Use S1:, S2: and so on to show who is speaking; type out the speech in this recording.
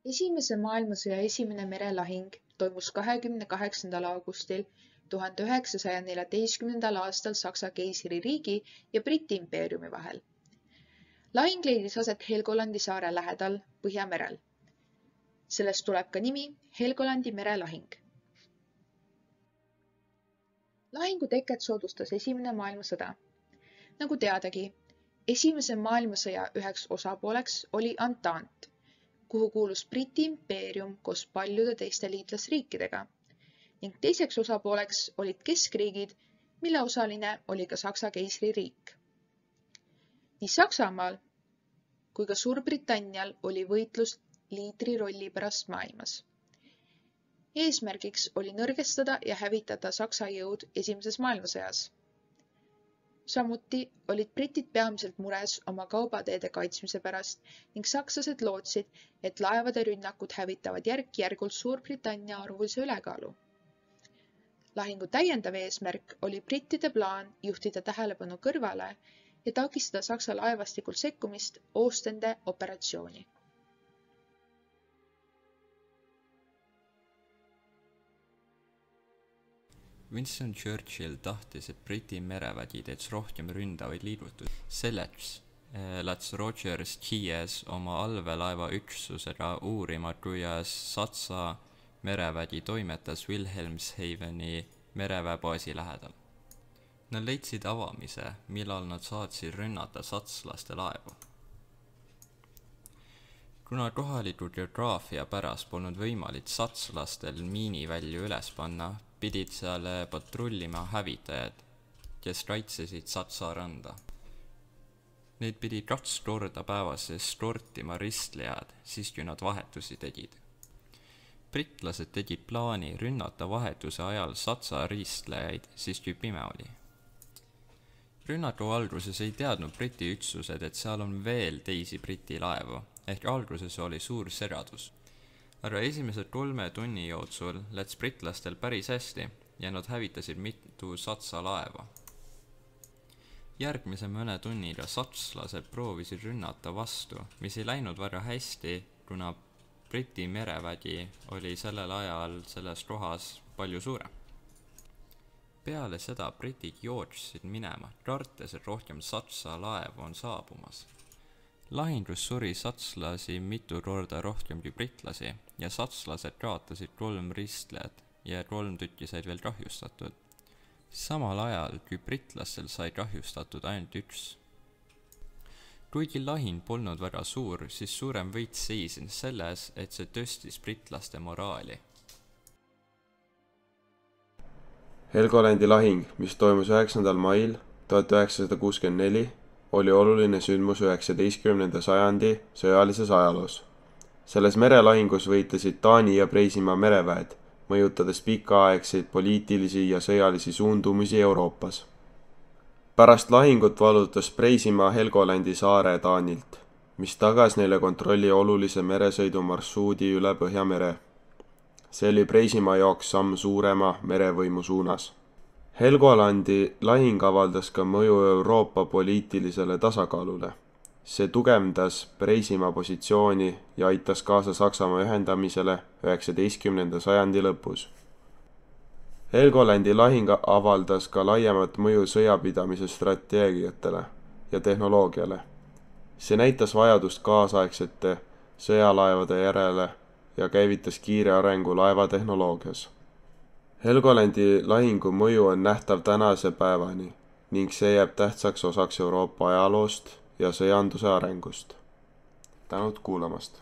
S1: Esimese maailmasõja esimene merelahing toimus 28. augustil 1914. aastal Saksa keisririigi ja Briti impeeriumi vahel. Lahing leidis aset Helgolandi saare lähedal Põhjamerel. Sellest tuleb ka nimi Helgolandi merelahing. Lahingu teket soodustas Esimene maailmasõda. Nagu teadagi, Esimese maailmasõja üheks osapooleks oli Entente, kuhu kuulus Briti impeerium koos paljude teiste liitlasriikidega, ning teiseks osapooleks olid keskriigid, mille osaline oli ka Saksa keisririik. Nii Saksamaal kui ka Suurbritannial oli võitlus liidri rolli pärast maailmas. Eesmärgiks oli nõrgestada ja hävitada Saksa jõud Esimeses maailmasõjas. Samuti olid britid peamiselt mures oma kaubateede kaitsmise pärast ning sakslased lootsid, et laevade rünnakud hävitavad järk-järgult Suurbritannia arvulise ülekaalu. Lahingu täiendav eesmärk oli brittide plaan juhtida tähelepanu kõrvale ja takistada Saksa laevastikult sekkumist Oostende operatsiooni.
S2: Winston Churchill tahtis, et Briti merevägi teeks rohkem ründavaid liigutusi. Selleks läks Roger Keyes oma allveelaeva üksusega uurima, kuidas Saksa merevägi toimetas Wilhelmshaveni mereväebaasi lähedal. Nad leidsid avamise, millal nad saatsid rünnata sakslaste laevu. Kuna kohaliku geograafia pärast polnud võimalik sakslastel miinivälju üles panna, pidid seal patrullima hävitajad, kes kaitsesid Saksa randa. Neid pidi 2 korda päevas eskortima ristlejad, siis kui nad vahetusi tegid. Britlased tegid plaani rünnata vahetuse ajal Saksa ristlejaid, siis kui pime oli. Rünnaku alguses ei teadnud Briti üksused, et seal on veel teisi Briti laevu, ehk alguses oli suur segadus. Aga esimesed 3 tunni jooksul läks britlastel päris hästi ja nad hävitasid mitu Saksa laeva. Järgmise mõne tunniga sakslased proovisid rünnata vastu, mis ei läinud väga hästi, kuna Briti merevägi oli sellel ajal selles kohas palju suurem. Peale seda britid jooksid minema, kartes, et rohkem Saksa laevu on saabumas. Lahingus suri sakslasi mitu korda rohkem kui britlasi ja sakslased kaotasid 3 ristlejat ja 3 tükki said veel kahjustatud. Samal ajal, kui britlastel sai kahjustatud ainult 1. Kuigi lahing polnud väga suur, siis suurem võit seisnes selles, et see tõstis britlaste moraali.
S3: Helgolandi lahing, mis toimus 9. mail 1964, oli oluline sündmus 19. sajandi sõjalises ajaloos. Selles merelahingus võitlesid Taani ja Preisimaa mereväed, mõjutades pikaaegseid poliitilisi ja sõjalisi suundumusi Euroopas. Pärast lahingut vallutas Preisimaa Helgolandi saare Taanilt, mis tagas neile kontrolli olulise meresõidumarsruudi üle Põhjamere. See oli Preisimaa jaoks samm suurema merevõimu suunas. Helgolandi lahing avaldas ka mõju Euroopa poliitilisele tasakaalule. See tugevdas Preisimaa positsiooni ja aitas kaasa Saksamaa ühendamisele 19. sajandi lõpus. Helgolandi lahing avaldas ka laiemat mõju sõjapidamise strateegiatele ja tehnoloogiale. See näitas vajadust kaasaegsete sõjalaevade järele ja käivitas kiire arengu laevatehnoloogias. Helgolandi lahingu mõju on nähtav tänase päevani ning see jääb tähtsaks osaks Euroopa ajaloost ja sõjanduse arengust. Tänud kuulamast!